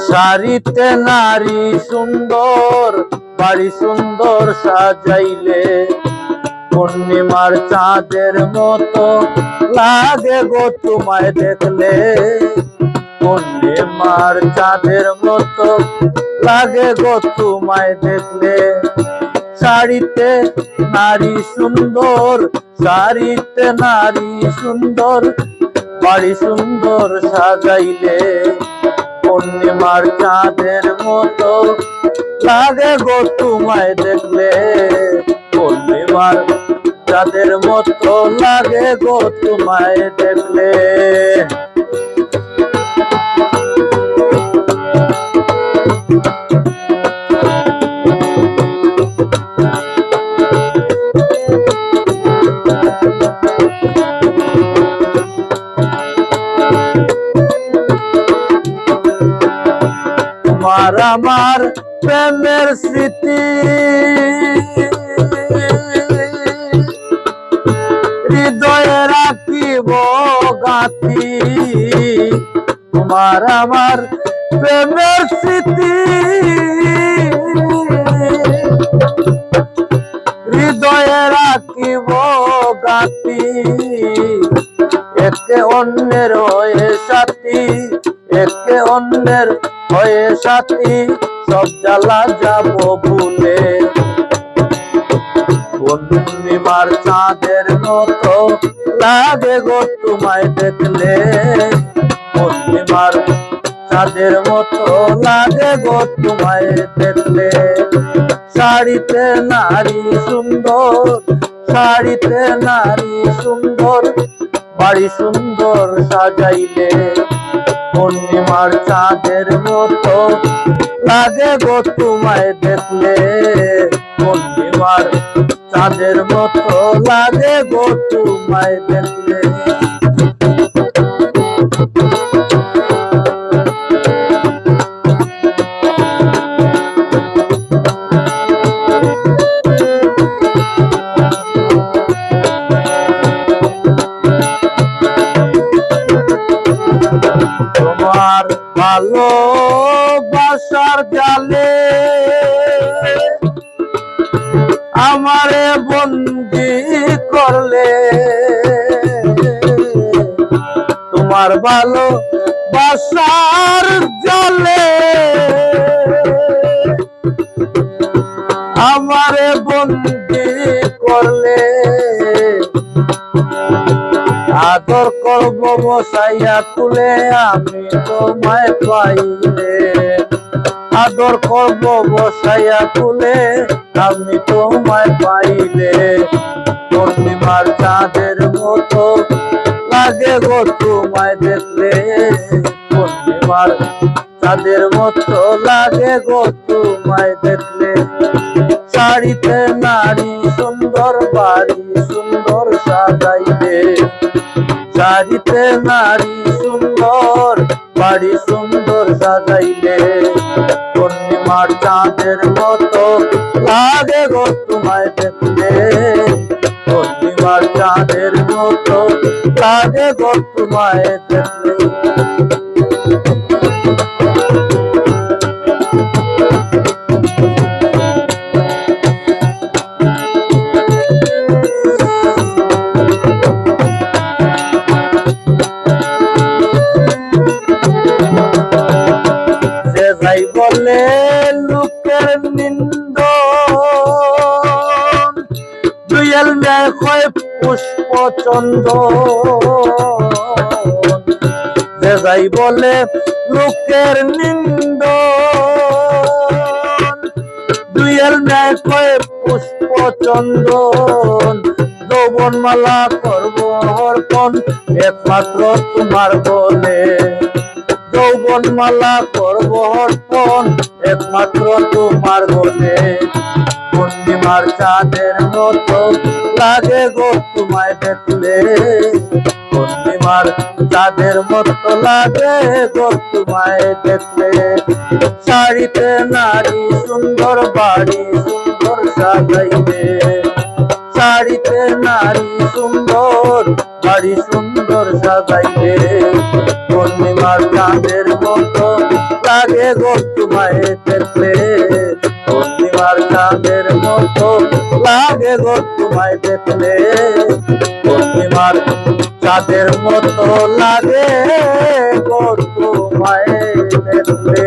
শাড়িতে নারী সুন্দর, বাড়ি সুন্দর সাজাইলে পূর্ণিমার চাঁদের মতো লাগে গো তোমায় দেখলে। পূর্ণিমার চাঁদের মতো লাগে গো তোমায় দেখলে। শাড়িতে নারী সুন্দর, শাড়িতে নারী সুন্দর, বাড়ি সুন্দর সাজাইলে পূর্ণিমার চাঁদের মতো লাগে গো তোমায় দেখলে। পূর্ণিমার চাঁদের মতো লাগে গো তোমায় দেখলে। তোমার আমার প্রেমের স্মৃতি হৃদয়ে রাখিব গাঁথি। তোমার আমার প্রেমের স্মৃতি হৃদয়ে রাখিব গাঁথি। একে অন্যের হয়ে সাথী, একে অন্যের হয়ে সাথী, সব জ্বালা যাব ভুলে। পূর্ণিমার চাঁদের মতো লাগে গো তোমায় দেখলে। পূর্ণিমার চাঁদের মতো লাগে গো তোমায় দেখলে। শাড়িতে নারী সুন্দর, শাড়িতে নারী সুন্দর, বাড়ি সুন্দর সাজাইলে পূর্ণিমার চাঁদের মতো লাগে গো তোমায় দেখলে। পূর্ণিমার চাঁদের মতো লাগে গো তোমায় দেখলে। তোমার ভালোবাসার জালে আমারে বন্দি করলে। তোমার ভালোবাসার জালে আমারে বন্দি করলে। আদর করব বসাইয়া তুলে আমি তোমায় পাইলে। আদর করব বসাইয়া তুলে আমি তোমায় পাইলে। পূর্ণিমার চাঁদের মতো লাগে গো তোমায় দেখলে। পূর্ণিমার চাঁদের মতো লাগে গো তোমায় দেখলে। শাড়িতে নারী সুন্দর, বাড়ি সুন্দর সাজাইলে। শাড়িতে নারী সুন্দর, বাড়ি সুন্দর সাজাইলে পূর্ণিমার চাঁদের মতো লাগে গো তোমায় দেখলে। পূর্ণিমার চাঁদের মতো লাগে গো তোমায় দেখলে। যাই বলে লোকের নিন্দন, দুয়েল মেয়ে কয় পুষ্প চন্দন। যে যাই বলে লোকের নিন্দন, দুয়েল মেয়ে কয় পুষ্প চন্দন। যৌবন মালা করব অর্পণ একমাত্র তোমার বলে। যৌবন মালা করব অর্পণ একমাত্র তোমার বলে। পূর্ণিমার চাঁদের মতো লাগে গো তোমায় দেখলে। পূর্ণিমার চাঁদের মতো লাগে গো তোমায় দেখলে। শাড়িতে নারী সুন্দর, বাড়ি সুন্দর সাজাইলে। শাড়িতে নারী সুন্দর, ঘর বাড়ি সুন্দর সাজাইবে পূর্ণিমার চাঁদের মতো লাগে গো তোমায় দেখলে পূর্ণিমার চাঁদের মতো লাগে গো তোমায় দেখলে পূর্ণিমার চাঁদের মতো লাগে গো তোমায় দেখলে